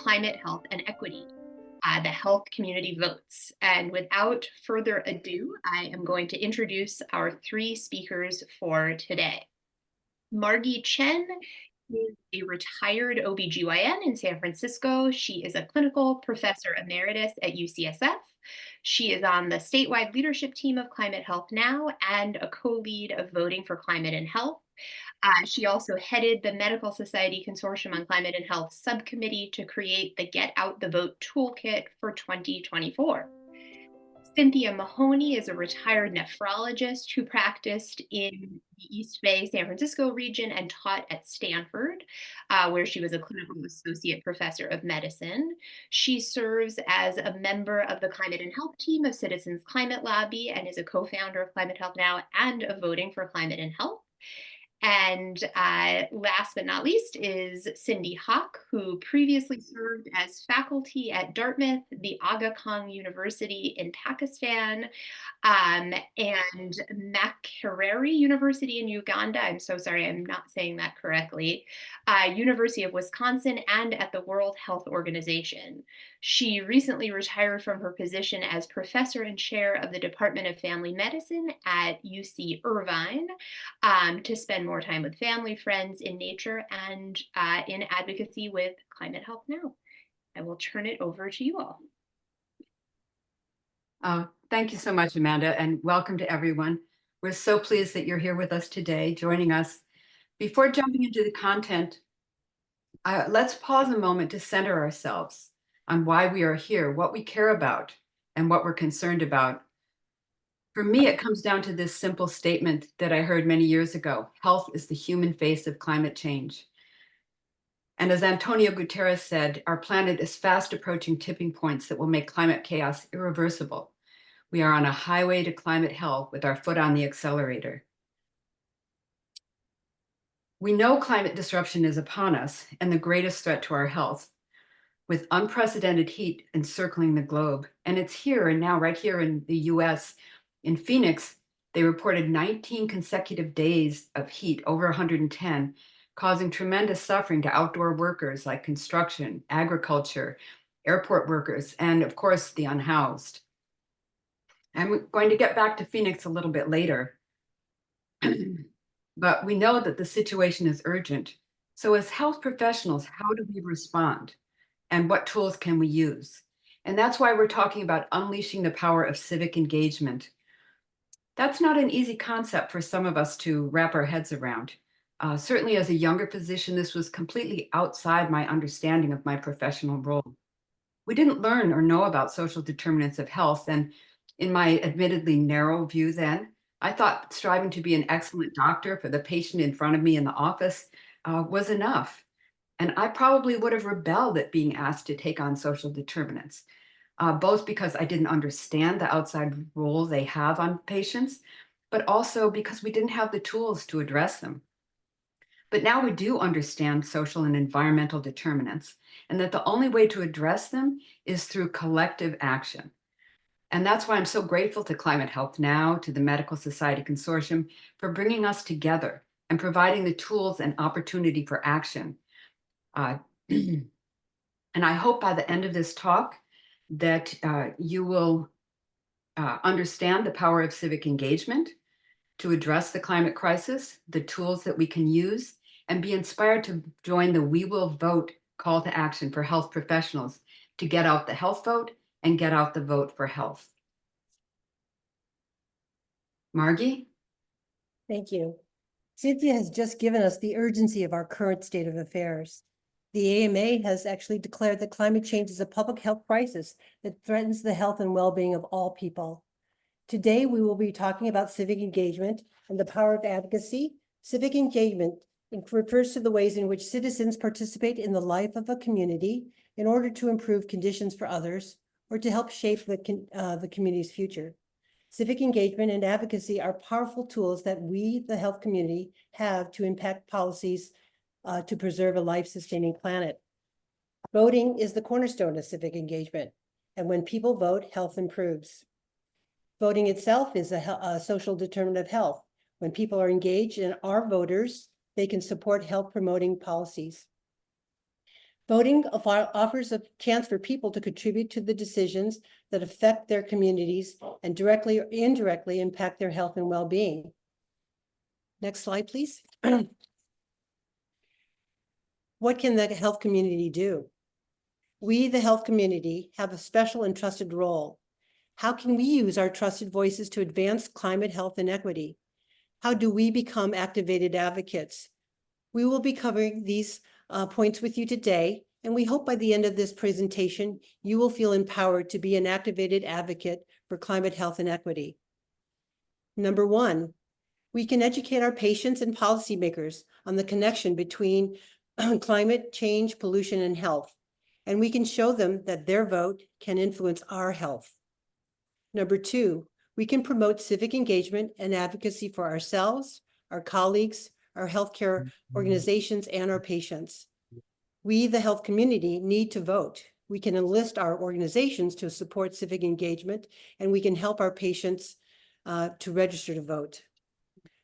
climate, health, and equity. The health community votes. And without further ado, I am going to introduce our three speakers for today. Margie Chen is a retired OBGYN in San Francisco. She is a clinical professor emeritus at UCSF. She is on the statewide leadership team of Climate Health Now and a co-lead of Voting for Climate and Health. She also headed the Medical Society Consortium on Climate and Health subcommittee to create the Get Out the Vote toolkit for 2024. Cynthia Mahoney is a retired nephrologist who practiced in the East Bay, San Francisco region and taught at Stanford, where she was a clinical associate professor of medicine. She serves as a member of the Climate and Health team of Citizens Climate Lobby and is a co-founder of Climate Health Now and of Voting for Climate and Health. And last but not least is Cindy Hawk, who previously served as faculty at Dartmouth, the Aga Khan University in Pakistan, and Makerere University in Uganda. I'm so sorry, I'm not saying that correctly. University of Wisconsin, and at the World Health Organization. She recently retired from her position as professor and chair of the Department of Family Medicine at UC Irvine, to spend more time with family, friends, in nature, and in advocacy with Climate Health Now. I will turn it over to you all. Thank you so much, Amanda, and welcome to everyone. We're so pleased that you're here with us today, joining us. Before jumping into the content, let's pause a moment to center ourselves on why we are here, what we care about, and what we're concerned about. For me, it comes down to this simple statement that I heard many years ago: health is the human face of climate change. And as Antonio Guterres said, our planet is fast approaching tipping points that will make climate chaos irreversible. We are on a highway to climate hell with our foot on the accelerator. We know climate disruption is upon us and the greatest threat to our health, with unprecedented heat encircling the globe. And it's here and now, right here in the US. In Phoenix, they reported 19 consecutive days of heat, over 110, causing tremendous suffering to outdoor workers like construction, agriculture, airport workers, and of course, the unhoused. I'm going to get back to Phoenix a little bit later. But we know that the situation is urgent. So as health professionals, how do we respond? And what tools can we use? And that's why we're talking about unleashing the power of civic engagement. That's not an easy concept for some of us to wrap our heads around. Certainly as a younger physician, this was completely outside my understanding of my professional role. We didn't learn or know about social determinants of health, and in my admittedly narrow view then, I thought striving to be an excellent doctor for the patient in front of me in the office was enough. And I probably would have rebelled at being asked to take on social determinants, both because I didn't understand the outside role they have on patients, but also because we didn't have the tools to address them. But now we do understand social and environmental determinants, and that the only way to address them is through collective action. And that's why I'm so grateful to Climate Health Now, to the Medical Society Consortium, for bringing us together and providing the tools and opportunity for action. And I hope by the end of this talk that you will understand the power of civic engagement to address the climate crisis, the tools that we can use, and be inspired to join the We Will Vote call to action for health professionals to get out the health vote and get out the vote for health. Margie? Thank you. Cynthia has just given us the urgency of our current state of affairs. The AMA has actually declared that climate change is a public health crisis that threatens the health and well-being of all people. Today, we will be talking about civic engagement and the power of advocacy. Civic engagement refers to the ways in which citizens participate in the life of a community in order to improve conditions for others or to help shape the community's future. Civic engagement and advocacy are powerful tools that we, the health community, have to impact policies to preserve a life-sustaining planet. Voting is the cornerstone of civic engagement, and when people vote, health improves. Voting itself is a social determinant of health. When people are engaged and are voters, they can support health-promoting policies. Voting offers a chance for people to contribute to the decisions that affect their communities and directly or indirectly impact their health and well-being. Next slide, please. What can the health community do? We, the health community, have a special and trusted role. How can we use our trusted voices to advance climate health and equity? How do we become activated advocates? We will be covering these points with you today, and we hope by the end of this presentation, you will feel empowered to be an activated advocate for climate health and equity. Number one, we can educate our patients and policymakers on the connection between climate change, pollution, and health, and we can show them that their vote can influence our health. Number two, we can promote civic engagement and advocacy for ourselves, our colleagues, our healthcare organizations, and our patients. We, the health community, need to vote. We can enlist our organizations to support civic engagement, and we can help our patients to register to vote.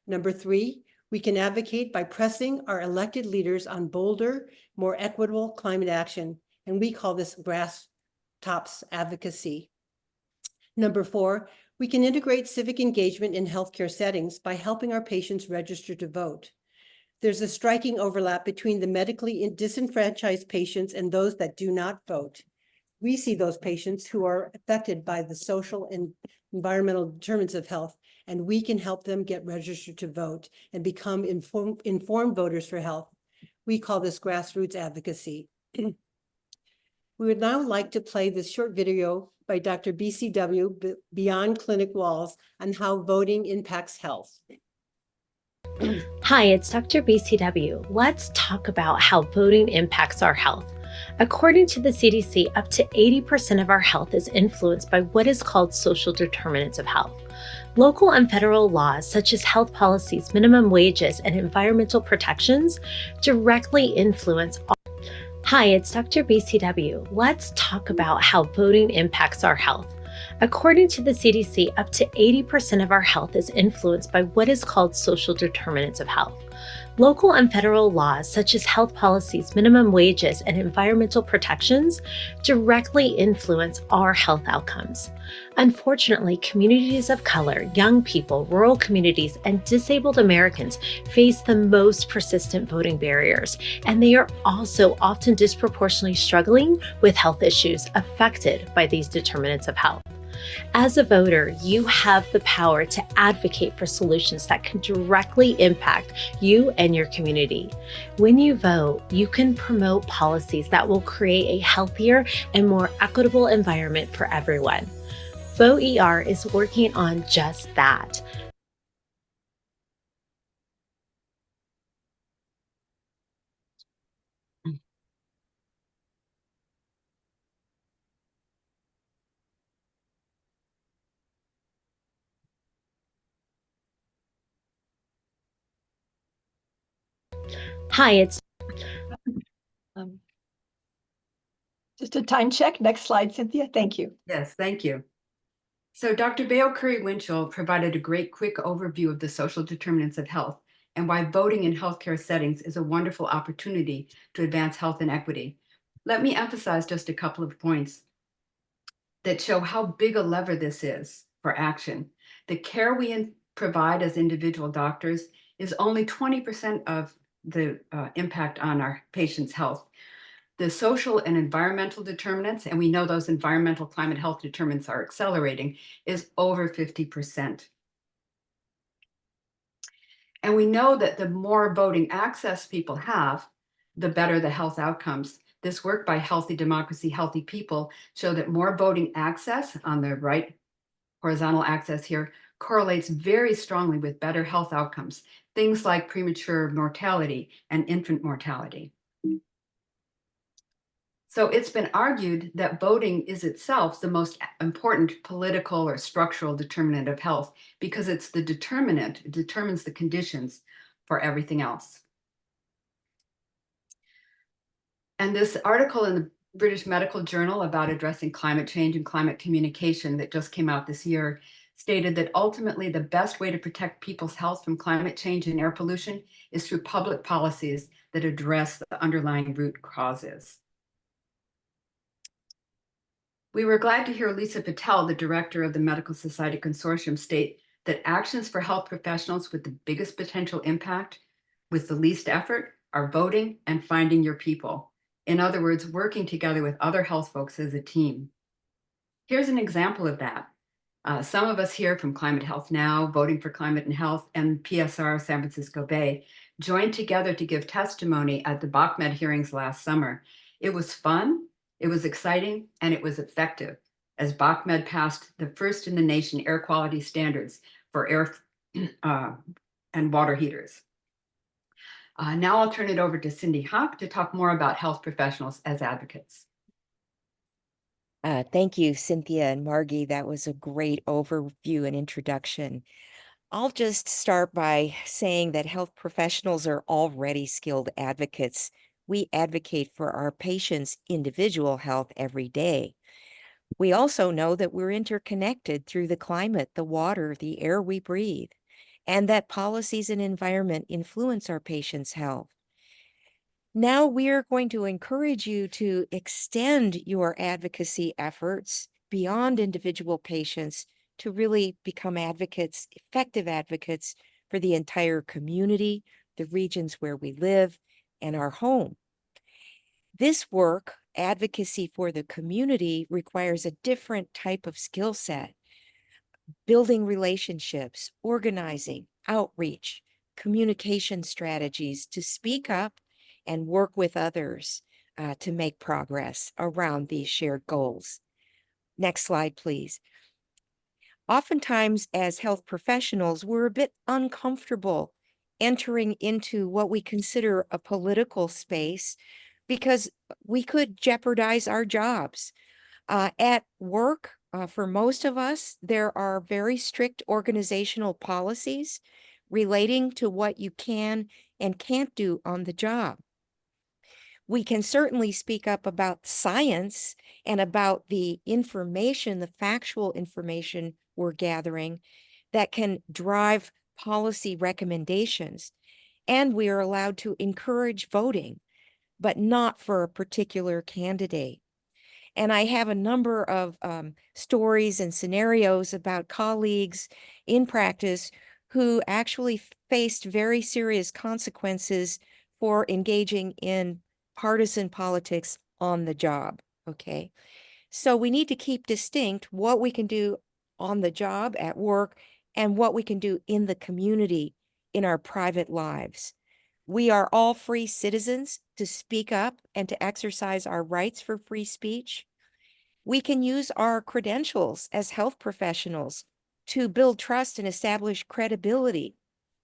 Number three, we can advocate by pressing our elected leaders on bolder, more equitable climate action, and we call this grass tops advocacy. Number four, we can integrate civic engagement in healthcare settings by helping our patients register to vote. There's a striking overlap between the medically disenfranchised patients and those that do not vote. We see those patients who are affected by the social and environmental determinants of health, and we can help them get registered to vote and become informed voters for health. We call this grassroots advocacy. We would now like to play this short video by Dr. BCW, Beyond Clinic Walls, on how voting impacts health. Hi, it's Dr. BCW. Let's talk about how voting impacts our health. According to the CDC, up to 80% of our health is influenced by what is called social determinants of health. Local and federal laws, such as health policies, minimum wages, and environmental protections, directly influence all. Hi, it's Dr. BCW. Let's talk about how voting impacts our health. According to the CDC, up to 80% of our health is influenced by what is called social determinants of health. Local and federal laws, such as health policies, minimum wages, and environmental protections, directly influence our health outcomes. Unfortunately, communities of color, young people, rural communities, and disabled Americans face the most persistent voting barriers, and they are also often disproportionately struggling with health issues affected by these determinants of health. As a voter, you have the power to advocate for solutions that can directly impact you and your community. When you vote, you can promote policies that will create a healthier and more equitable environment for everyone. Vote ER is working on just that. Hi, it's just a time check. Next slide, Cynthia. Thank you. Yes, thank you. So Dr. Bale Curry-Winchell provided a great quick overview of the social determinants of health and why voting in healthcare settings is a wonderful opportunity to advance health and equity. Let me emphasize just a couple of points that show how big a lever this is for action. The care we provide as individual doctors is only 20% of the impact on our patients' health. The social and environmental determinants, and we know those environmental climate health determinants are accelerating, is over 50%. And we know that the more voting access people have, the better the health outcomes. This work by Healthy Democracy, Healthy People show that more voting access on the right horizontal axis here correlates very strongly with better health outcomes, things like premature mortality and infant mortality. So it's been argued that voting is itself the most important political or structural determinant of health because it's the determinant, it determines the conditions for everything else. And this article in the British Medical Journal about addressing climate change and climate communication that just came out this year stated that ultimately the best way to protect people's health from climate change and air pollution is through public policies that address the underlying root causes. We were glad to hear Lisa Patel, the director of the Medical Society Consortium, state that actions for health professionals with the biggest potential impact with the least effort are voting and finding your people. In other words, working together with other health folks as a team. Here's an example of that. Some of us here from Climate Health Now, Voting for Climate and Health, and PSR San Francisco Bay joined together to give testimony at the BachMed hearings last summer. It was fun, it was exciting, and it was effective, as BachMed passed the first in the nation air quality standards for air and water heaters. Now I'll turn it over to Cindy Hock to talk more about health professionals as advocates. Thank you, Cynthia and Margie. That was a great overview and introduction. I'll just start by saying that health professionals are already skilled advocates. We advocate for our patients' individual health every day. We also know that we're interconnected through the climate, the water, the air we breathe, and that policies and environment influence our patients' health. Now we're going to encourage you to extend your advocacy efforts beyond individual patients to really become advocates, effective advocates for the entire community, the regions where we live, and our home. This work, advocacy for the community, requires a different type of skill set. Building relationships, organizing, outreach, communication strategies to speak up and work with others to make progress around these shared goals. Next slide, please. Oftentimes, as health professionals, we're a bit uncomfortable entering into what we consider a political space because we could jeopardize our jobs. At work, for most of us, there are very strict organizational policies relating to what you can and can't do on the job. We can certainly speak up about science and about the information, the factual information we're gathering that can drive policy recommendations. And we are allowed to encourage voting, but not for a particular candidate. And I have a number of stories and scenarios about colleagues in practice who actually faced very serious consequences for engaging in partisan politics on the job, okay? So we need to keep distinct what we can do on the job at work and what we can do in the community in our private lives. We are all free citizens to speak up and to exercise our rights for free speech. We can use our credentials as health professionals to build trust and establish credibility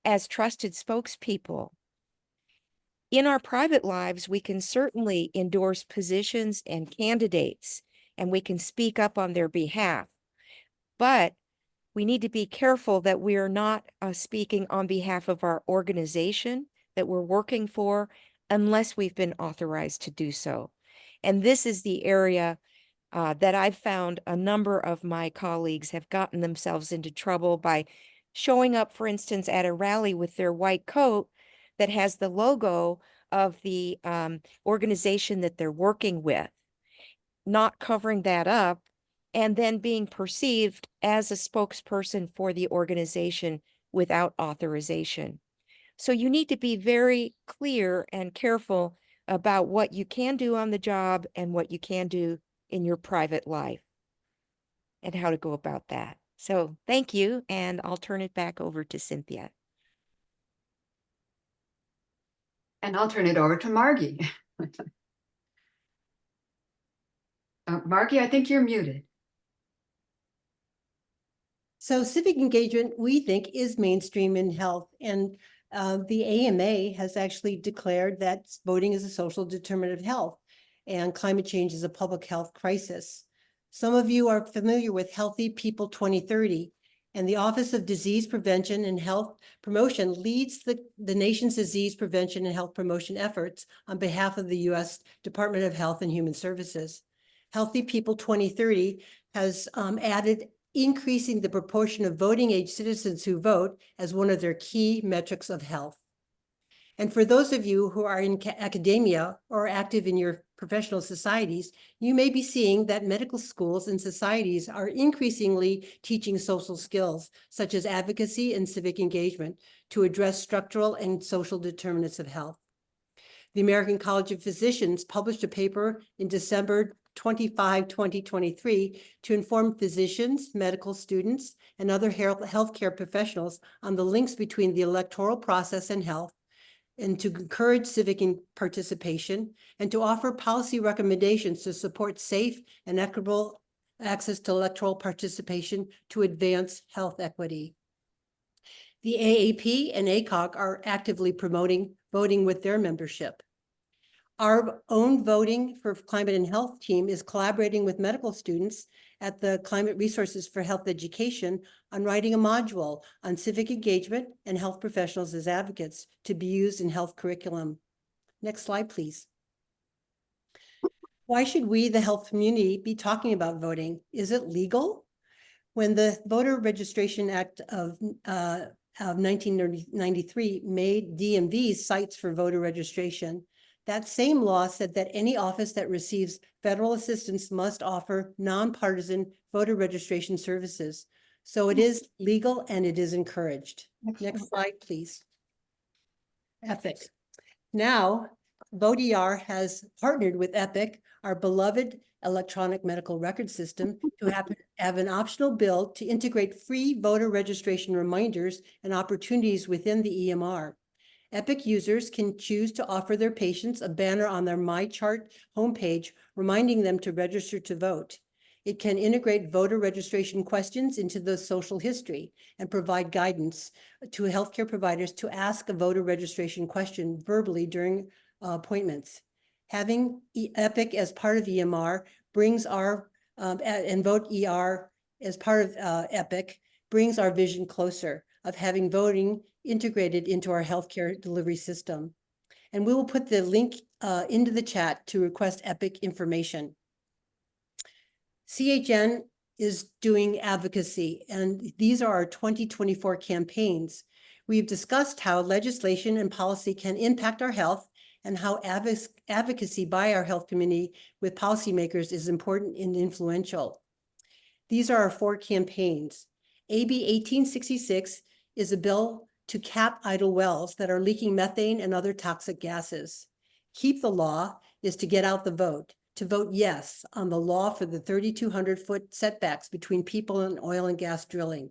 as trusted spokespeople. In our private lives, we can certainly endorse positions and candidates, and we can speak up on their behalf. But we need to be careful that we are not speaking on behalf of our organization that we're working for unless we've been authorized to do so. And this is the area that I've found a number of my colleagues have gotten themselves into trouble by showing up, for instance, at a rally with their white coat that has the logo of the organization that they're working with, not covering that up, and then being perceived as a spokesperson for the organization without authorization. So you need to be very clear and careful about what you can do on the job and what you can do in your private life and how to go about that. So thank you, and I'll turn it back over to Cynthia. And I'll turn it over to Margie. Margie, I think you're muted. So civic engagement, we think, is mainstream in health, and the AMA has actually declared that voting is a social determinant of health and climate change is a public health crisis. Some of you are familiar with Healthy People 2030, and the Office of Disease Prevention and Health Promotion leads the nation's disease prevention and health promotion efforts on behalf of the U.S. Department of Health and Human Services. Healthy People 2030 has added increasing the proportion of voting age citizens who vote as one of their key metrics of health. And for those of you who are in academia or active in your professional societies, you may be seeing that medical schools and societies are increasingly teaching social skills, such as advocacy and civic engagement, to address structural and social determinants of health. The American College of Physicians published a paper in December 25, 2023 to inform physicians, medical students, and other healthcare professionals on the links between the electoral process and health, and to encourage civic participation, and to offer policy recommendations to support safe and equitable access to electoral participation to advance health equity. The AAP and ACOG are actively promoting voting with their membership. Our own Voting for Climate and Health team is collaborating with medical students at the Climate Resources for Health Education on writing a module on civic engagement and health professionals as advocates to be used in health curriculum. Next slide, please. Why should we, the health community, be talking about voting? Is it legal? When the Voter Registration Act of 1993 made DMVs sites for voter registration, that same law said that any office that receives federal assistance must offer nonpartisan voter registration services. So it is legal and it is encouraged. Next slide, please. Epic. Now, VoteER has partnered with Epic, our beloved electronic medical record system, to have an optional bill to integrate free voter registration reminders and opportunities within the EMR. Epic users can choose to offer their patients a banner on their MyChart homepage, reminding them to register to vote. It can integrate voter registration questions into the social history and provide guidance to healthcare providers to ask a voter registration question verbally during appointments. Having Epic as part of EMR brings our, and VoteER as part of Epic brings our vision closer of having voting integrated into our healthcare delivery system. And we will put the link into the chat to request Epic information. CHN is doing advocacy, and these are our 2024 campaigns. We've discussed how legislation and policy can impact our health and how advocacy by our health community with policymakers is important and influential. These are our 4 campaigns. AB 1866 is a bill to cap idle wells that are leaking methane and other toxic gases. Keep the Law is to get out the vote, to vote yes on the law for the 3,200-foot setbacks between people and oil and gas drilling.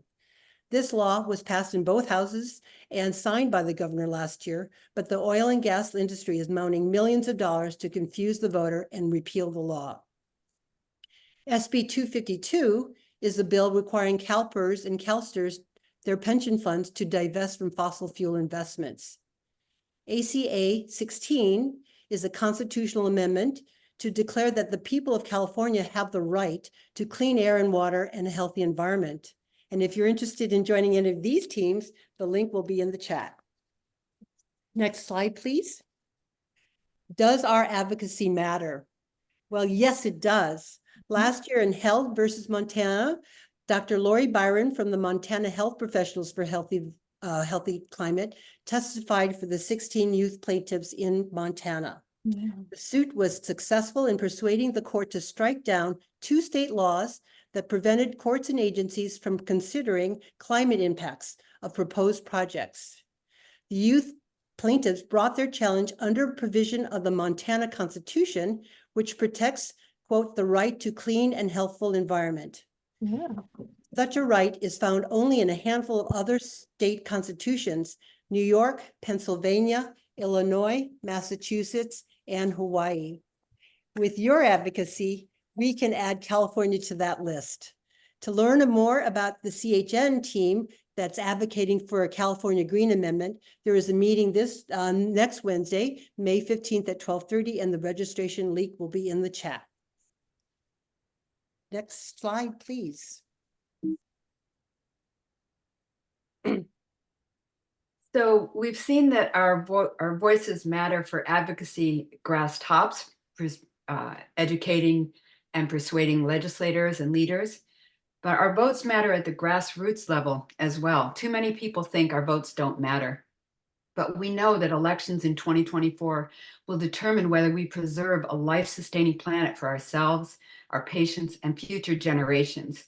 This law was passed in both houses and signed by the governor last year, but the oil and gas industry is mounting millions of dollars to confuse the voter and repeal the law. SB 252 is a bill requiring CalPERS and CalSTRS their pension funds to divest from fossil fuel investments. ACA 16 is a constitutional amendment to declare that the people of California have the right to clean air and water and a healthy environment. And if you're interested in joining any of these teams, the link will be in the chat. Next slide, please. Does our advocacy matter? Well, yes, it does. Last year in Held versus Montana, Dr. Lori Byron from the Montana Health Professionals for Healthy Climate testified for the 16 youth plaintiffs in Montana. Yeah. The suit was successful in persuading the court to strike down 2 state laws that prevented courts and agencies from considering climate impacts of proposed projects. The youth plaintiffs brought their challenge under provision of the Montana Constitution, which protects, quote, the right to clean and healthful environment. Yeah. Such a right is found only in a handful of other state constitutions: New York, Pennsylvania, Illinois, Massachusetts, and Hawaii. With your advocacy, we can add California to that list. To learn more about the CHN team that's advocating for a California Green Amendment, there is a meeting this next Wednesday, May 15th at 12:30, and the registration link will be in the chat. Next slide, please. So we've seen that our voices matter for advocacy grass tops, educating and persuading legislators and leaders, but our votes matter at the grassroots level as well. Too many people think our votes don't matter, But we know that elections in 2024 will determine whether we preserve a life-sustaining planet for ourselves, our patients, and future generations,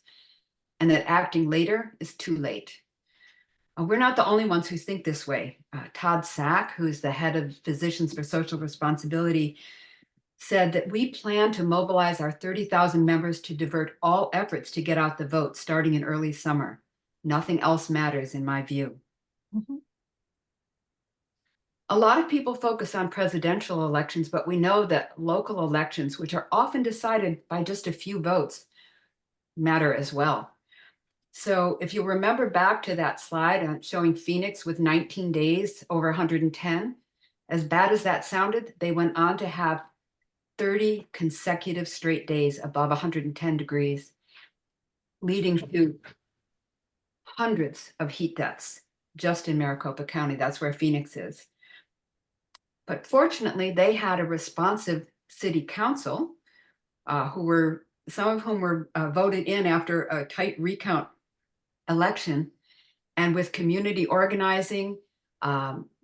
and that acting later is too late. We're not the only ones who think this way. Todd Sack, who is the head of Physicians for Social Responsibility, said that we plan to mobilize our 30,000 members to divert all efforts to get out the vote starting in early summer. Nothing else matters, in my view. Mhm. A lot of people focus on presidential elections, but we know that local elections, which are often decided by just a few votes, matter as well. So if you remember back to that slide showing Phoenix with 19 days over 110, as bad as that sounded, they went on to have 30 consecutive straight days above 110 degrees, leading to hundreds of heat deaths just in Maricopa County. That's where Phoenix is. But fortunately, they had a responsive city council some of whom were voted in after a tight recount election. And with community organizing,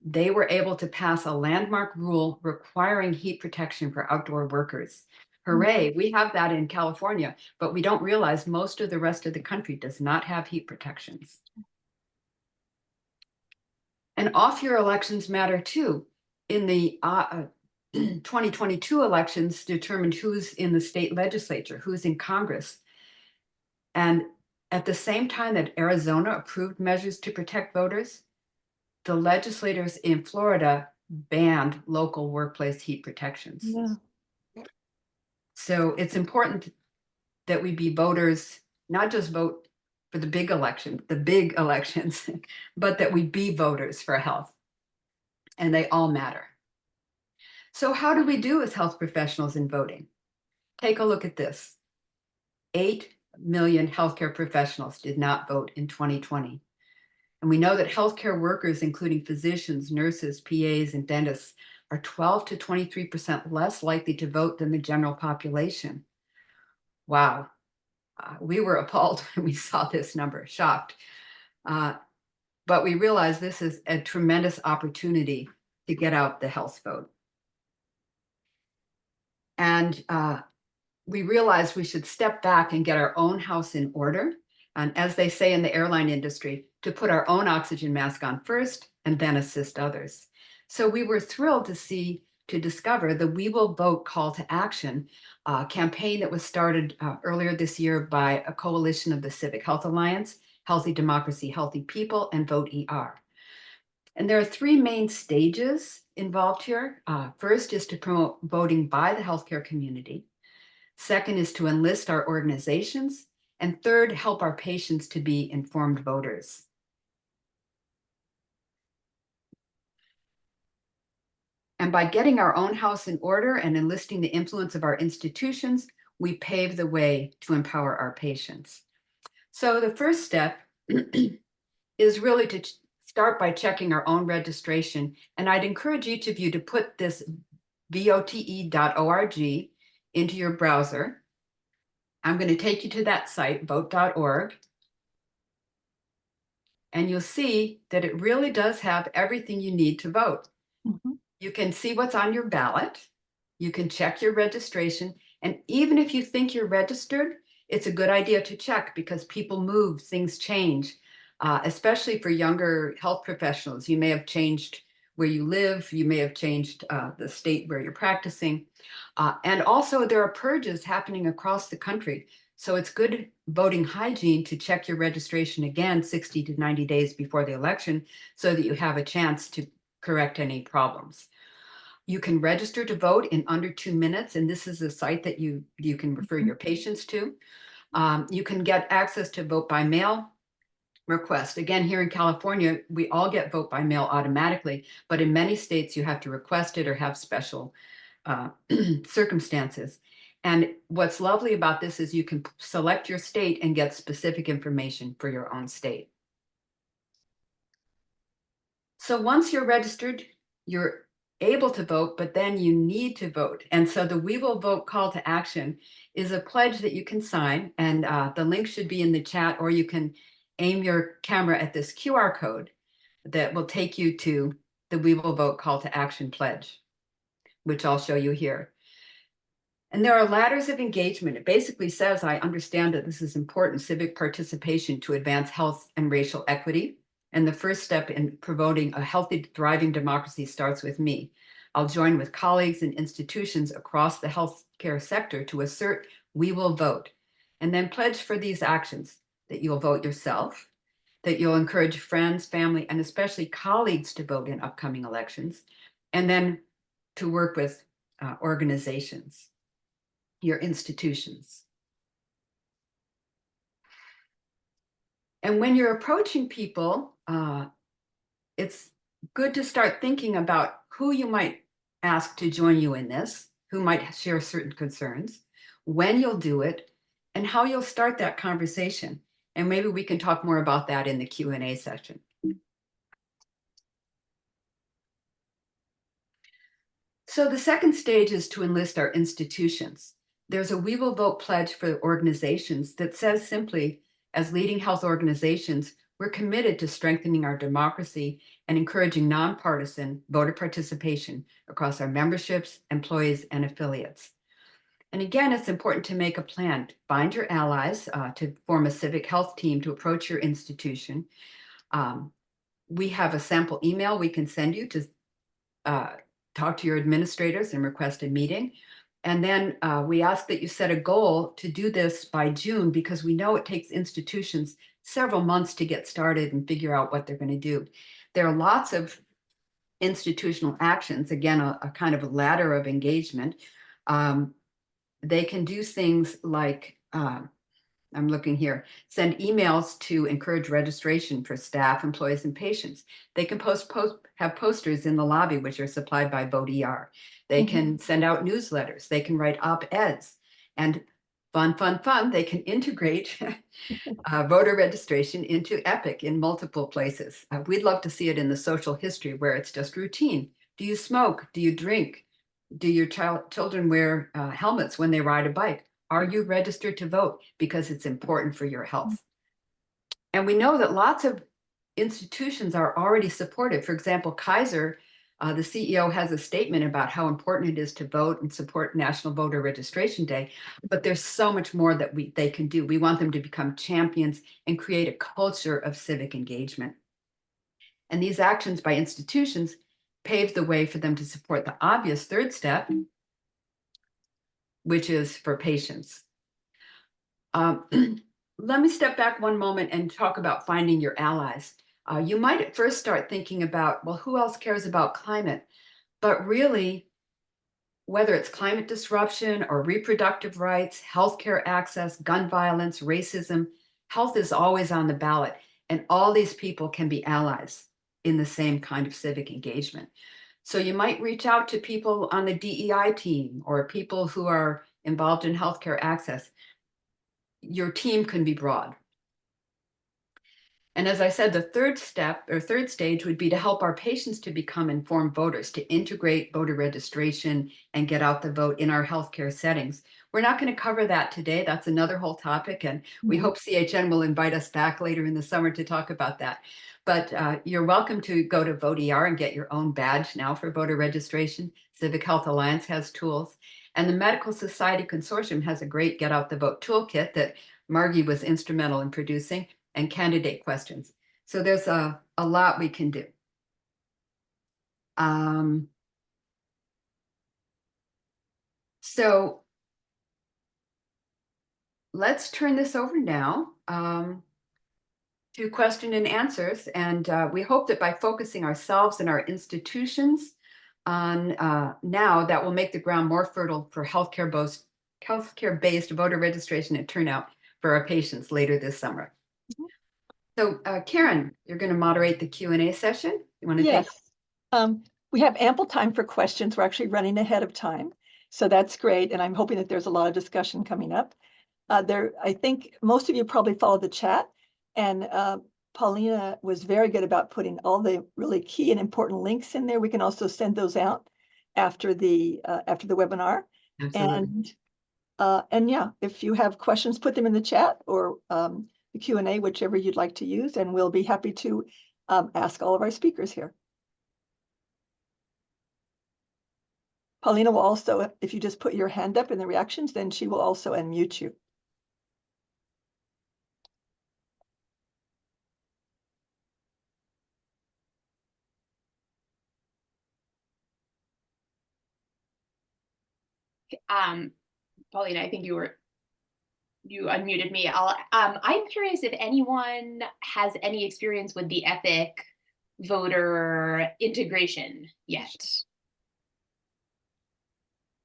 they were able to pass a landmark rule requiring heat protection for outdoor workers. Hooray, we have that in California, but we don't realize most of the rest of the country does not have heat protections. And off-year elections matter too. In the 2022 elections determined who's in the state legislature, who's in Congress. And at the same time that Arizona approved measures to protect voters, the legislators in Florida banned local workplace heat protections. Yeah. So it's important that we be voters, not just vote for the big elections, but that we be voters for health. And they all matter. So how do we do as health professionals in voting? Take a look at this. 8 million healthcare professionals did not vote in 2020. And we know that healthcare workers, including physicians, nurses, PAs, and dentists, are 12 to 23% less likely to vote than the general population. Wow. We were appalled when we saw this number, shocked. But we realize this is a tremendous opportunity to get out the health vote. And we realized we should step back and get our own house in order. And as they say in the airline industry, to put our own oxygen mask on first and then assist others. So we were thrilled to discover the We Will Vote call to action campaign that was started earlier this year by a coalition of the Civic Health Alliance, Healthy Democracy, Healthy People, and Vote ER. And there are 3 main stages involved here. First is to promote voting by the healthcare community. Second is to enlist our organizations. And third, help our patients to be informed voters. And by getting our own house in order and enlisting the influence of our institutions, we pave the way to empower our patients. So the first step is really to start by checking our own registration. And I'd encourage each of you to put this vote.org into your browser. I'm going to take you to that site, vote.org. And you'll see that it really does have everything you need to vote. Mm-hmm. You can see what's on your ballot. You can check your registration. And even if you think you're registered, it's a good idea to check because people move, things change, especially for younger health professionals. You may have changed where you live. You may have changed the state where you're practicing. And also there are purges happening across the country. So it's good voting hygiene to check your registration again 60 to 90 days before the election so that you have a chance to correct any problems. You can register to vote in under 2 minutes, and this is a site that you can refer your patients to. You can get access to vote by mail request. Again, here in California, we all get vote by mail automatically, but in many states you have to request it or have special circumstances. And what's lovely about this is you can select your state and get specific information for your own state. So once you're registered, you're able to vote, but then you need to vote. And so the We Will Vote call to action is a pledge that you can sign, and the link should be in the chat, or you can aim your camera at this QR code that will take you to the We Will Vote Call to Action Pledge, which I'll show you here. And there are ladders of engagement. It basically says, I understand that this is important civic participation to advance health and racial equity. And the first step in promoting a healthy, thriving democracy starts with me. I'll join with colleagues and institutions across the healthcare sector to assert we will vote, and then pledge for these actions, that you'll vote yourself, that you'll encourage friends, family, and especially colleagues to vote in upcoming elections, and then to work with organizations, your institutions. And when you're approaching people, it's good to start thinking about who you might ask to join you in this, who might share certain concerns, when you'll do it, and how you'll start that conversation. And maybe we can talk more about that in the Q&A session. So the second stage is to enlist our institutions. There's a We Will Vote pledge for organizations that says simply, as leading health organizations, we're committed to strengthening our democracy and encouraging nonpartisan voter participation across our memberships, employees, and affiliates. And again, it's important to make a plan. Find your allies to form a civic health team to approach your institution. We have a sample email we can send you to talk to your administrators and request a meeting. And then we ask that you set a goal to do this by June, because we know it takes institutions several months to get started and figure out what they're going to do. There are lots of institutional actions, again, a kind of a ladder of engagement. They can do things like, I'm looking here, send emails to encourage registration for staff, employees, and patients. They can have posters in the lobby, which are supplied by VoteER. They can send out newsletters. They can write op-eds. And fun, they can integrate voter registration into Epic in multiple places. We'd love to see it in the social history where it's just routine. Do you smoke? Do you drink? Do your children wear helmets when they ride a bike? Are you registered to vote? Because it's important for your health. And we know that lots of institutions are already supportive. For example, Kaiser, the CEO, has a statement about how important it is to vote and support National Voter Registration Day. But there's so much more that they can do. We want them to become champions and create a culture of civic engagement. And these actions by institutions pave the way for them to support the obvious third step, which is for patients. Let me step back one moment and talk about finding your allies. You might at first start thinking about, well, who else cares about climate? But really, whether it's climate disruption or reproductive rights, healthcare access, gun violence, racism, health is always on the ballot. And all these people can be allies in the same kind of civic engagement. So you might reach out to people on the DEI team or people who are involved in healthcare access. Your team can be broad. And as I said, the third step or third stage would be to help our patients to become informed voters, to integrate voter registration and get out the vote in our healthcare settings. We're not going to cover that today. That's another whole topic. And we hope CHN will invite us back later in the summer to talk about that. But you're welcome to go to VoteER and get your own badge now for voter registration. Civic Health Alliance has tools. And the Medical Society Consortium has a great Get Out the Vote toolkit that Margie was instrumental in producing, and candidate questions. So there's a lot we can do. So let's turn this over now to question and answers. And we hope that by focusing ourselves and our institutions on now, that will make the ground more fertile for healthcare-based voter registration and turnout for our patients later this summer. So Karen, you're going to moderate the Q&A session. You want to Yes. We have ample time for questions. We're actually running ahead of time. So that's great. And I'm hoping that there's a lot of discussion coming up. I think most of you probably follow the chat. And Paulina was very good about putting all the really key and important links in there. We can also send those out after the webinar. Absolutely. And yeah, if you have questions, put them in the chat or the Q&A, whichever you'd like to use, and we'll be happy to ask all of our speakers here. Paulina will also, if you just put your hand up in the reactions, then she will also unmute you. Paulina, I think you unmuted me. I'm curious if anyone has any experience with the Epic voter integration yet.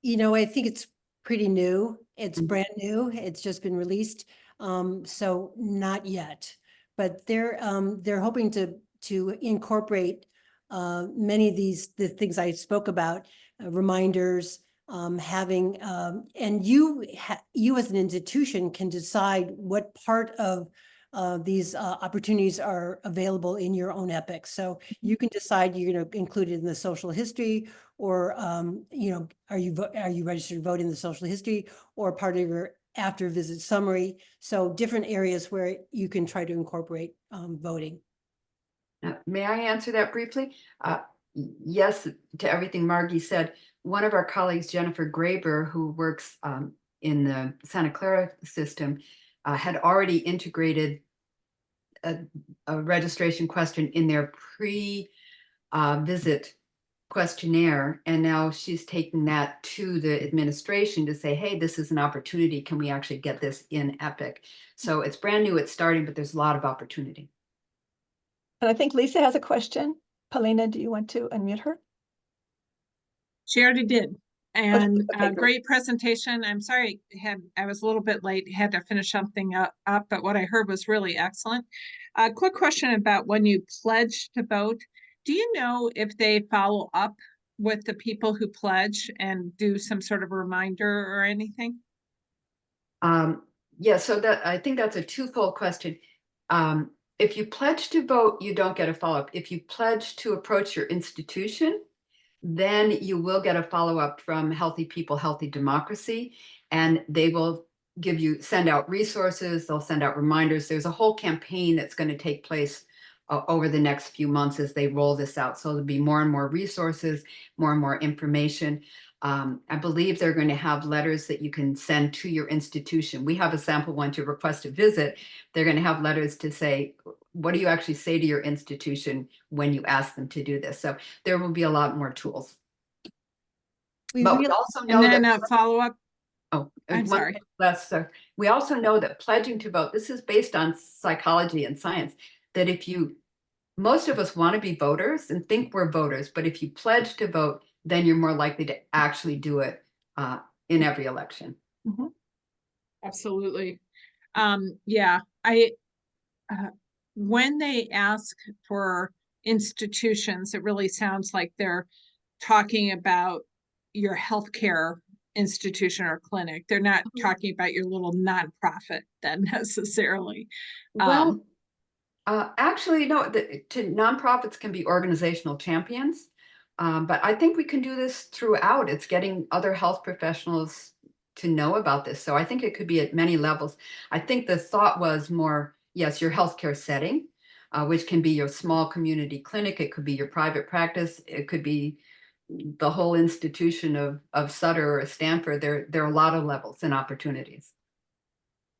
You know, I think it's pretty new. It's brand new. It's just been released. So not yet, but they're hoping to incorporate many of the things I spoke about, reminders, having, and you as an institution can decide what part of these opportunities are available in your own Epic. So you can decide you're going to include it in the social history, or you know, are you registered to vote in the social history, or part of your after visit summary? So different areas where you can try to incorporate voting. May I answer that briefly? Yes, to everything Margie said. One of our colleagues, Jennifer Graber, who works in the Santa Clara system, had already integrated a registration question in their pre-visit questionnaire, and now she's taking that to the administration to say, hey, this is an opportunity. Can we actually get this in Epic? So it's brand new, it's starting, but there's a lot of opportunity. And I think Lisa has a question. Paulina, do you want to unmute her? She already did. And Okay, great presentation. I'm sorry, I was a little bit late, had to finish something up, but what I heard was really excellent. A quick question about when you pledge to vote. Do you know if they follow up with the people who pledge and do some sort of reminder or anything? Yeah, so that I think that's a twofold question. If you pledge to vote, you don't get a follow-up. If you pledge to approach your institution, then you will get a follow-up from Healthy People, Healthy Democracy, and they will send out resources, they'll send out reminders. There's a whole campaign that's going to take place over the next few months as they roll this out. So there'll be more and more resources, more and more information. I believe they're going to have letters that you can send to your institution. We have a sample one to request a visit. They're going to have letters to say, what do you actually say to your institution when you ask them to do this? So there will be a lot more tools. We But we really, also know And then that a follow-up. I'm sorry. We also know that pledging to vote, this is based on psychology and science, that most of us want to be voters and think we're voters, but if you pledge to vote, then you're more likely to actually do it in every election. Mm-hmm. Absolutely. Yeah, when they ask for institutions, it really sounds like they're talking about your healthcare institution or clinic. They're not talking about your little nonprofit then necessarily. Well, actually, no, nonprofits can be organizational champions, but I think we can do this throughout. It's getting other health professionals to know about this. So I think it could be at many levels. I think the thought was more, yes, your healthcare setting, which can be your small community clinic. It could be your private practice. It could be the whole institution of Sutter or Stanford. There are a lot of levels and opportunities.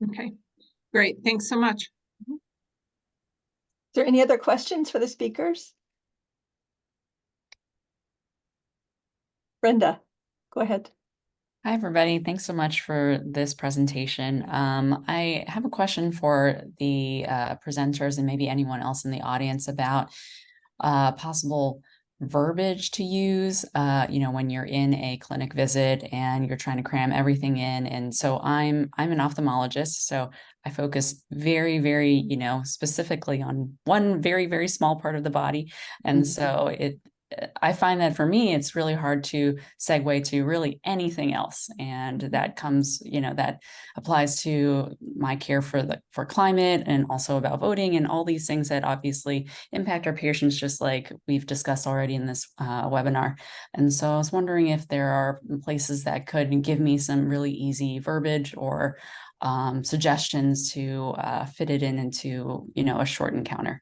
Okay, great. Thanks so much. Is there any other questions for the speakers? Brenda, go ahead. Hi, everybody. Thanks so much for this presentation. I have a question for the presenters and maybe anyone else in the audience about possible verbiage to use, when you're in a clinic visit and you're trying to cram everything in. And so I'm an ophthalmologist, so I focus very, very, specifically on one very, very small part of the body. And so I find that for me, it's really hard to segue to really anything else. And that comes, that applies to my care for climate and also about voting and all these things that obviously impact our patients, just like we've discussed already in this webinar. And so I was wondering if there are places that could give me some really easy verbiage or suggestions to fit it into, a short encounter.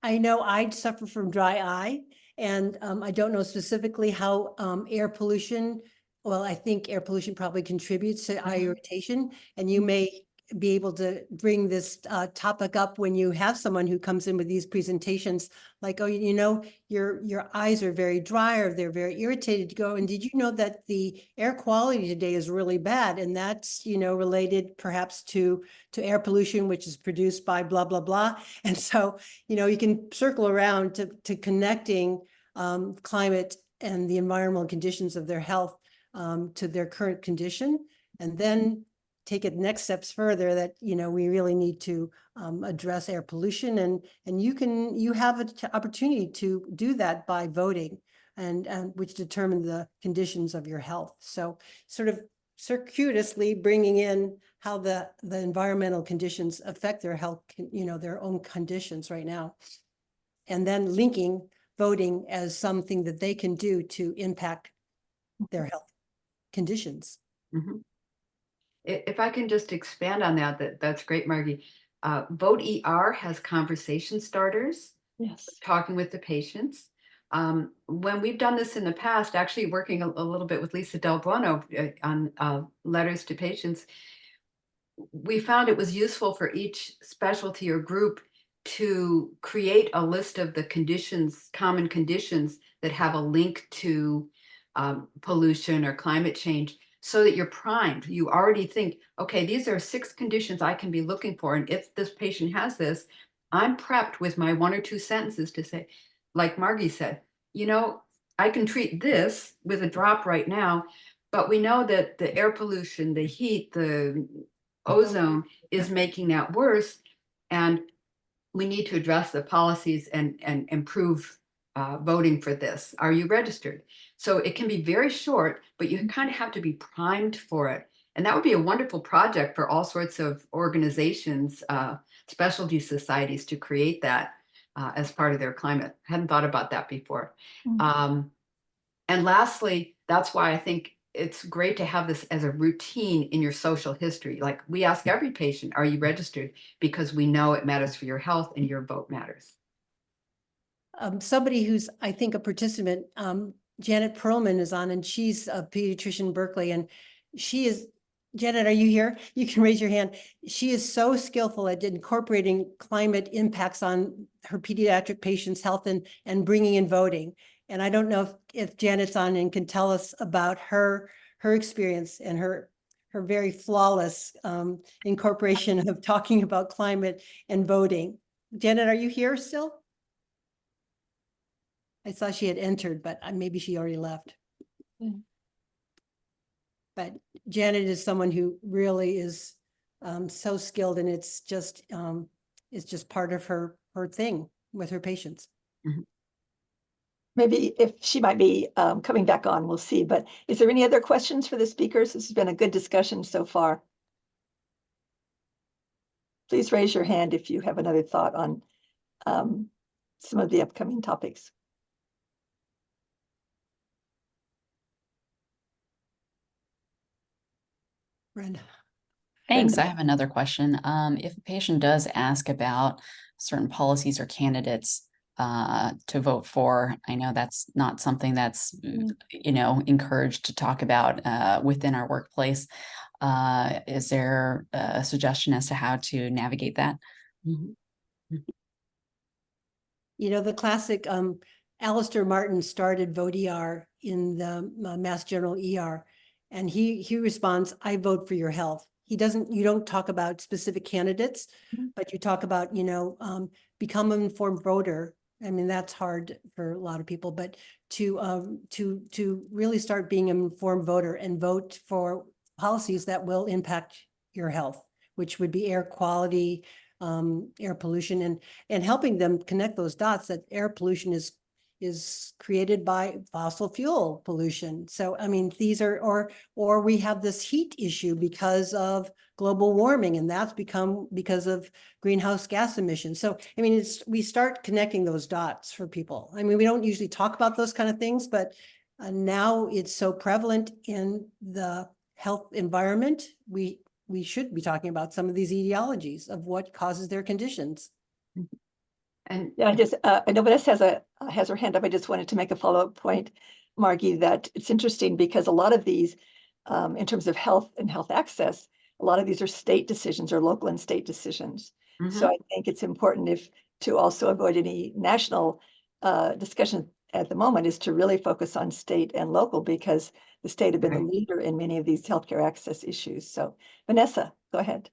I know I suffer from dry eye, And I don't know specifically how air pollution, well, I think air pollution probably contributes to eye irritation, and you may be able to bring this topic up when you have someone who comes in with these presentations, like, oh, you know, your eyes are very dry or they're very irritated. To go, and did you know that the air quality today is really bad, and that's, you know, related perhaps to air pollution, which is produced by blah blah blah. And so, you know, you can circle around to connecting climate and the environmental conditions of their health to their current condition, and then take it next steps further that, you know, we really need to address air pollution, and you have an opportunity to do that by voting, and which determine the conditions of your health. So sort of circuitously bringing in how the environmental conditions affect their health, you know, their own conditions right now, and then linking voting as something that they can do to impact their health conditions. Mm-hmm. If I can just expand on that's great, Margie. Vote ER has conversation starters. Yes. Talking with the patients. When we've done this in the past, actually working a little bit with Lisa Del Buono on letters to patients, we found it was useful for each specialty or group to create a list of the conditions, common conditions that have a link to pollution or climate change, so that you're primed. You already think, okay, these are 6 conditions I can be looking for. And if this patient has this, I'm prepped with my 1 or 2 sentences to say, like Margie said, you know, I can treat this with a drop right now, but we know that the air pollution, the heat, the ozone is making that worse. And we need to address the policies and improve voting for this. Are you registered? So it can be very short, but you kind of have to be primed for it. And that would be a wonderful project for all sorts of organizations, specialty societies, to create that as part of their climate. I hadn't thought about that before. And lastly, that's why I think it's great to have this as a routine in your social history. Like, we ask every patient, are you registered? Because we know it matters for your health and your vote matters. Somebody who's, I think, a participant, Janet Perlman is on, and she's a pediatrician in Berkeley, and she is, Janet, are you here? You can raise your hand. She is so skillful at incorporating climate impacts on her pediatric patients' health and bringing in voting. And I don't know if Janet's on and can tell us about her experience and her very flawless incorporation of talking about climate and voting. Janet, are you here still? I saw she had entered, but maybe she already left. But Janet is someone who really is so skilled, and it's just part of her thing with her patients. Maybe if she might be coming back on, we'll see. But is there any other questions for the speakers? This has been a good discussion so far. Please raise your hand if you have another thought on some of the upcoming topics. Brenda. Thanks. I have another question. If a patient does ask about certain policies or candidates to vote for, I know that's not something that's, you know, encouraged to talk about within our workplace. Is there a suggestion as to how to navigate that? You know, the classic, Alistair Martin started Vote ER in the Mass General ER, and he responds, I vote for your health. You don't talk about specific candidates, but you talk about, you know, become an informed voter. I mean, that's hard for a lot of people, but to really start being an informed voter and vote for policies that will impact your health, which would be air quality, air pollution, and helping them connect those dots that air pollution is created by fossil fuel pollution. So, I mean, these are, or we have this heat issue because of global warming, and that's become because of greenhouse gas emissions. So, I mean, we start connecting those dots for people. I mean, we don't usually talk about those kind of things, but now it's so prevalent in the health environment. We should be talking about some of these etiologies of what causes their conditions. And Yeah, I know Vanessa has her hand up. I just wanted to make a follow-up point, Margie, that it's interesting because a lot of these, in terms of health and health access, a lot of these are state decisions or local and state decisions. So I think it's important to also avoid any national discussion at the moment is to really focus on state and local because the state have been the Right. leader in many of these healthcare access issues. So Vanessa, go ahead.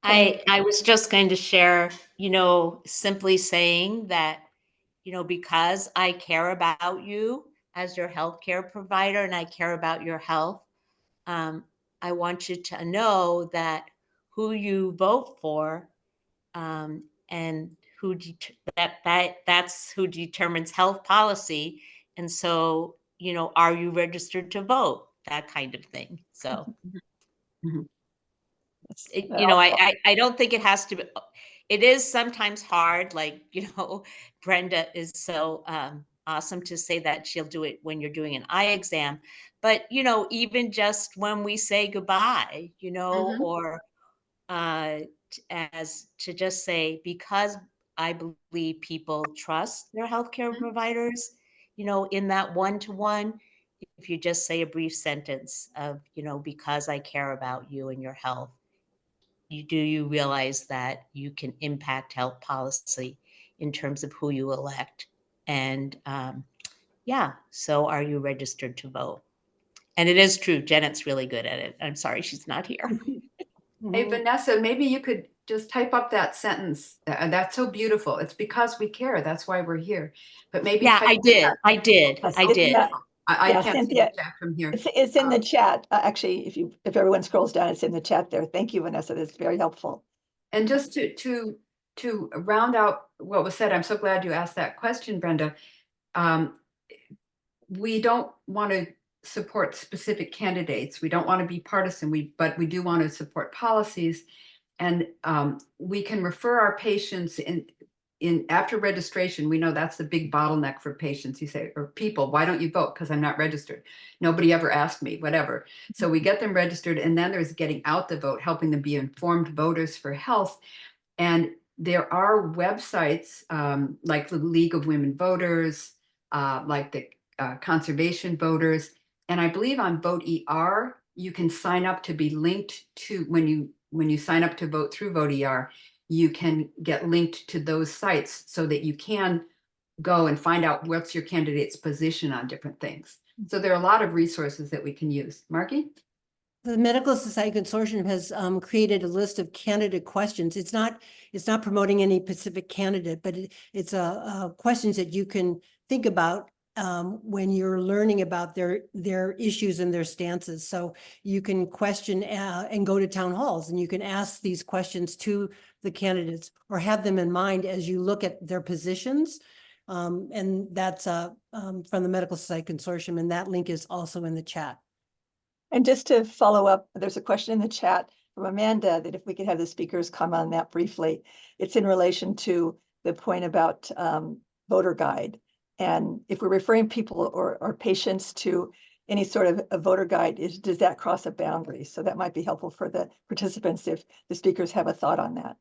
I was just going to share, simply saying that, because I care about you as your healthcare provider and I care about your health, um, I want you to know that who you vote for, and that's who determines health policy. And so, are you registered to vote? That kind of thing. So. Mhm. I don't think it has to be. It is sometimes hard, like, Brenda is so awesome to say that she'll do it when you're doing an eye exam. But, even just when we say goodbye, or as to just say, because I believe people trust their healthcare providers, in that one-to-one, if you just say a brief sentence of, because I care about you and your health, you realize that you can impact health policy in terms of who you elect? And yeah, so are you registered to vote? And it is true, Janet's really good at it. I'm sorry she's not here. Hey, Vanessa, maybe you could just type up that sentence. That's so beautiful. It's because we care. That's why we're here. But maybe Yeah, type I did. I did. That's I so did. Yeah, beautiful. I yeah, can't see the Cynthia, chat from here. it's in the chat. Actually, if everyone scrolls down, it's in the chat there. Thank you, Vanessa. That's very helpful. And just to round out what was said, I'm so glad you asked that question, Brenda. We don't want to support specific candidates. We don't want to be partisan. But we do want to support policies, and we can refer our patients in after registration. We know that's the big bottleneck for patients. You say, or people, why don't you vote? Because I'm not registered. Nobody ever asked me, whatever. So we get them registered, and then there's getting out the vote, helping them be informed voters for health. And there are websites like the League of Women Voters, like the Conservation Voters, and I believe on Vote ER you can sign up to be linked to when you sign up to vote through Vote ER, you can get linked to those sites so that you can go and find out what's your candidate's position on different things. So there are a lot of resources that we can use. Margie? The Medical Society Consortium has created a list of candidate questions. It's not promoting any specific candidate, but it's questions that you can think about when you're learning about their issues and their stances. So you can question and go to town halls, and you can ask these questions to the candidates or have them in mind as you look at their positions. And that's from the Medical Society Consortium, and that link is also in the chat. And just to follow up, there's a question in the chat from Amanda that if we could have the speakers comment on that briefly. It's in relation to the point about voter guide. And if we're referring people or patients to any sort of a voter guide, does that cross a boundary? So that might be helpful for the participants if the speakers have a thought on that.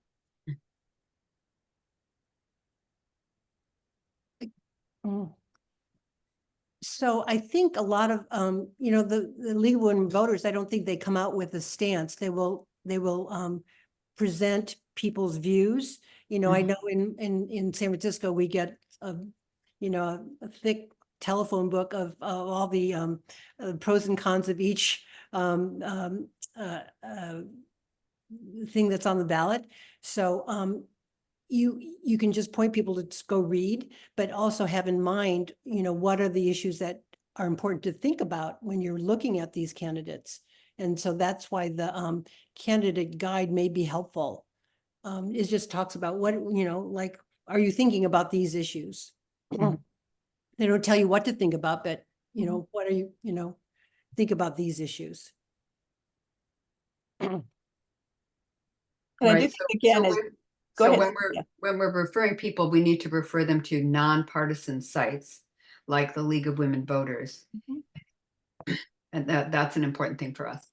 So I think a lot of, the League of Women Voters, I don't think they come out with a stance. They will present people's views. I know in San Francisco, we get a thick telephone book of all the pros and cons of each thing that's on the ballot. So you can just point people to just go read, but also have in mind, what are the issues that are important to think about when you're looking at these candidates. And so that's why the candidate guide may be helpful. It just talks about what, like, are you thinking about these issues? They don't tell you what to think about, but, what are you, think about these issues. And Right. I do think again, go ahead. When we're referring people, we need to refer them to nonpartisan sites like the League of Women Voters. And that's an important thing for us.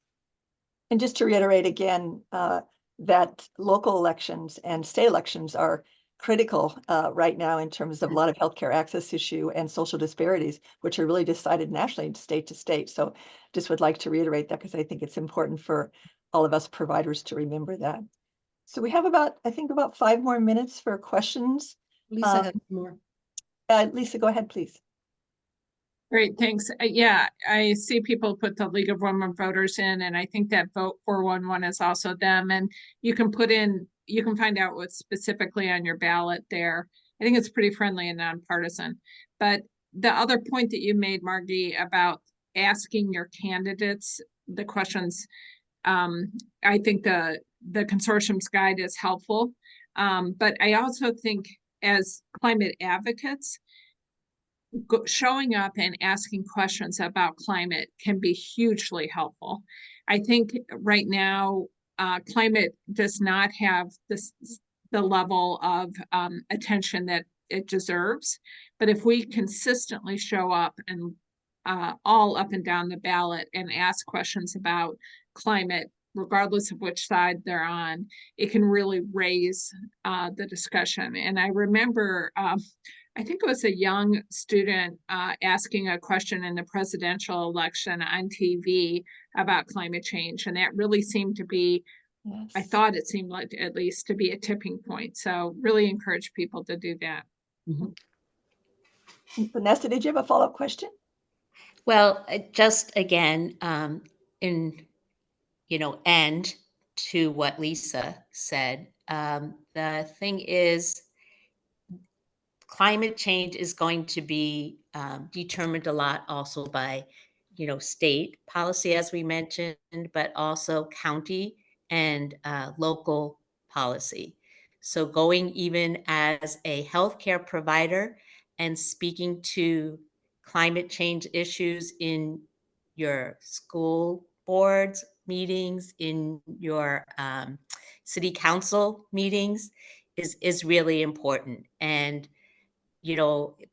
And just to reiterate again, that local elections and state elections are critical right now in terms of a lot of healthcare access issue and social disparities, which are really decided nationally, state to state. So just would like to reiterate that because I think it's important for all of us providers to remember that. So we have I think about 5 more minutes for questions. Lisa has more. Lisa, go ahead, please. Great, thanks. Yeah, I see people put the League of Women Voters in, and I think that Vote 411 is also them. And you can find out what's specifically on your ballot there. I think it's pretty friendly and nonpartisan. But the other point that you made, Margie, about asking your candidates the questions, I think the consortium's guide is helpful. But I also think as climate advocates, showing up and asking questions about climate can be hugely helpful. I think right now, climate does not have the level of attention that it deserves. But if we consistently show up and all up and down the ballot and ask questions about climate, regardless of which side they're on, it can really raise the discussion. And I remember I think it was a young student asking a question in the presidential election on TV about climate change. And that really seemed to be, Yes. I thought it seemed like at least to be a tipping point. So really encourage people to do that. Vanessa, did you have a follow-up question? Well, just again, end to what Lisa said. The thing is, climate change is going to be determined a lot also by, state policy, as we mentioned, but also county and local policy. So going even as a healthcare provider and speaking to climate change issues in your school boards meetings, in your city council meetings is really important. And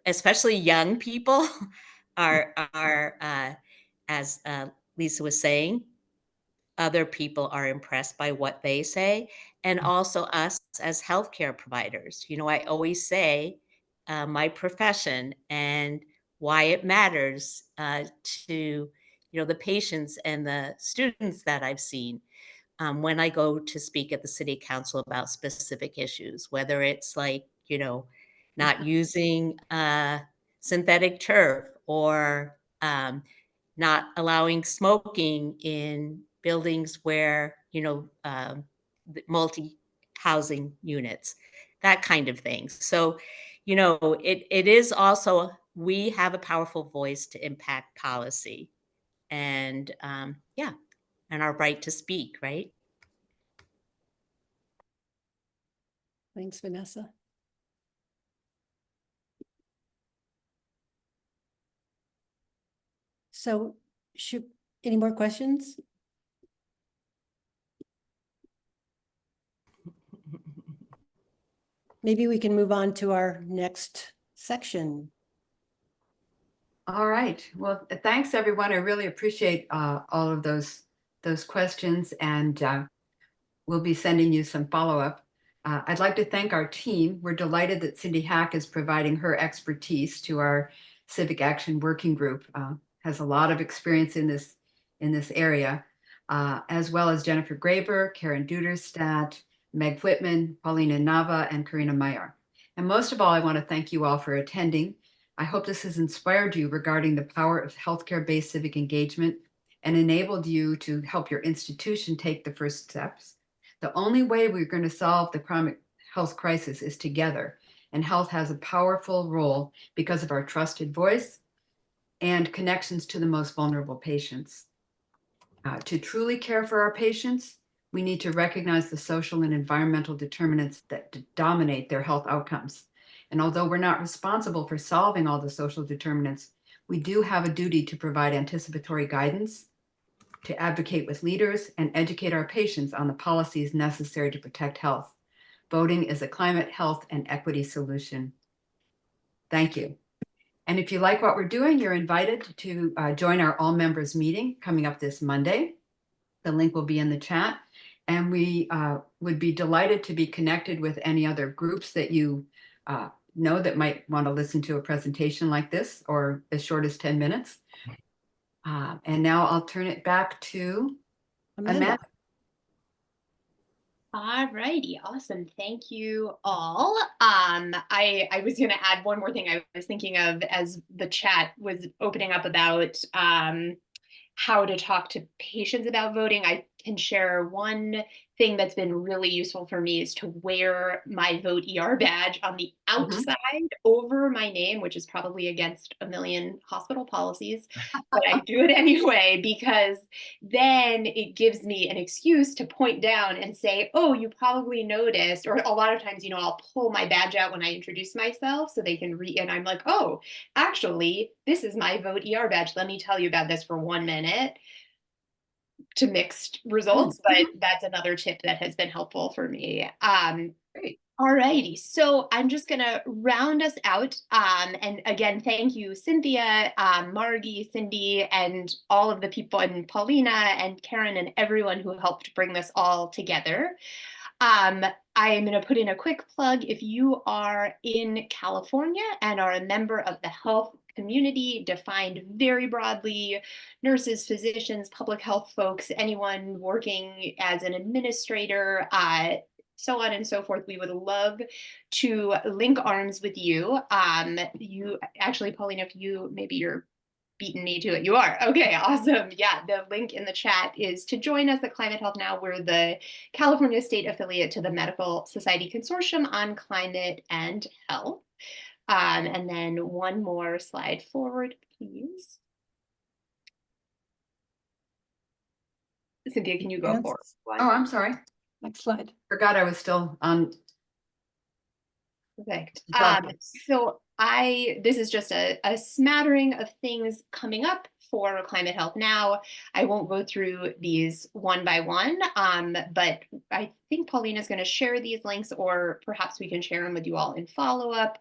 especially young people are as Lisa was saying, other people are impressed by what they say, and also us as healthcare providers. I always say my profession and why it matters to the patients and the students that I've seen when I go to speak at the city council about specific issues, whether it's like, not using synthetic turf or not allowing smoking in buildings where, multi-housing units, that kind of thing. So, it is also, we have a powerful voice to impact policy and and our right to speak, right? Thanks, Vanessa. So any more questions? Maybe we can move on to our next section. All right. Well, thanks everyone. I really appreciate all of those questions, and we'll be sending you some follow-up. I'd like to thank our team. We're delighted that Cindy Hack is providing her expertise to our Civic Action Working Group. Has a lot of experience in this area, as well as Jennifer Graber, Karen Duderstadt, Meg Whitman, Paulina Nava, and Karina Meyer. And most of all, I want to thank you all for attending. I hope this has inspired you regarding the power of healthcare-based civic engagement and enabled you to help your institution take the first steps. The only way we're going to solve the chronic health crisis is together, and health has a powerful role because of our trusted voice and connections to the most vulnerable patients. To truly care for our patients, we need to recognize the social and environmental determinants that dominate their health outcomes. And although we're not responsible for solving all the social determinants, we do have a duty to provide anticipatory guidance, to advocate with leaders, and educate our patients on the policies necessary to protect health. Voting is a climate, health, and equity solution. Thank you. And if you like what we're doing, you're invited to join our all members meeting coming up this Monday. The link will be in the chat. And we would be delighted to be connected with any other groups that you know that might want to listen to a presentation like this, or as short as 10 minutes. And now I'll turn it back to Amanda. All righty, awesome. Thank you all. I was going to add one more thing I was thinking of as the chat was opening up about how to talk to patients about voting. I can share one thing that's been really useful for me is to wear my Vote ER badge on the outside over my name, which is probably against a million hospital policies, but I do it anyway, because then it gives me an excuse to point down and say, oh, you probably noticed, or a lot of times, I'll pull my badge out when I introduce myself so they can read, and I'm like, oh, actually, this is my Vote ER badge. Let me tell you about this for 1 minute. To mixed results, but that's another tip that has been helpful for me. Great. All righty, so I'm just gonna round us out. And again, thank you, Cynthia, Margie, Cindy, and all of the people, and Paulina and Karen and everyone who helped bring this all together. I am going to put in a quick plug. If you are in California and are a member of the health community, defined very broadly, nurses, physicians, public health folks, anyone working as an administrator, so on and so forth, we would love to link arms with you. You actually, Pauline, if you, maybe you're beaten me to it. You are. Okay, awesome. Yeah, the link in the chat is to join us at Climate Health Now. We're the California state affiliate to the Medical Society Consortium on Climate and Health. And then one more slide forward, please. Cynthia, can you go forward? Oh, I'm sorry. Next slide. Forgot I was still on. Perfect. So this is just a smattering of things coming up for Climate Health Now. I won't go through these one by one, but I think Paulina is going to share these links, or perhaps we can share them with you all in follow-up.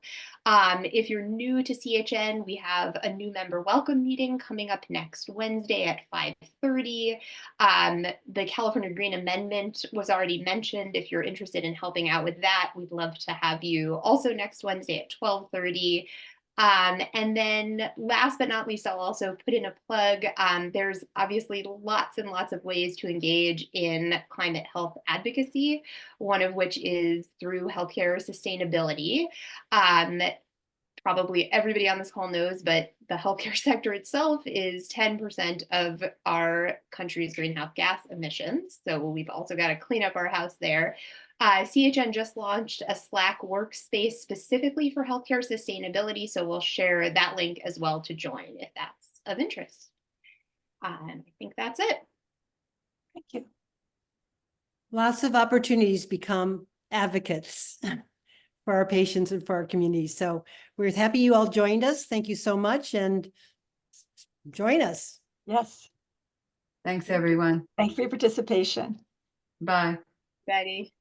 If you're new to CHN, we have a new member welcome meeting coming up next Wednesday at 5:30. The California Green Amendment was already mentioned. If you're interested in helping out with that, we'd love to have you also next Wednesday at 12:30. And then last but not least, I'll also put in a plug. There's obviously lots and lots of ways to engage in climate health advocacy, one of which is through healthcare sustainability. Probably everybody on this call knows, but the healthcare sector itself is 10% of our country's greenhouse gas emissions. So we've also got to clean up our house there. CHN just launched a Slack workspace specifically for healthcare sustainability. So we'll share that link as well to join if that's of interest. And I think that's it. Thank you. Lots of opportunities become advocates for our patients and for our community. So we're happy you all joined us. Thank you so much, and join us. Yes. Thanks, everyone. Thanks for your participation. Bye. Betty.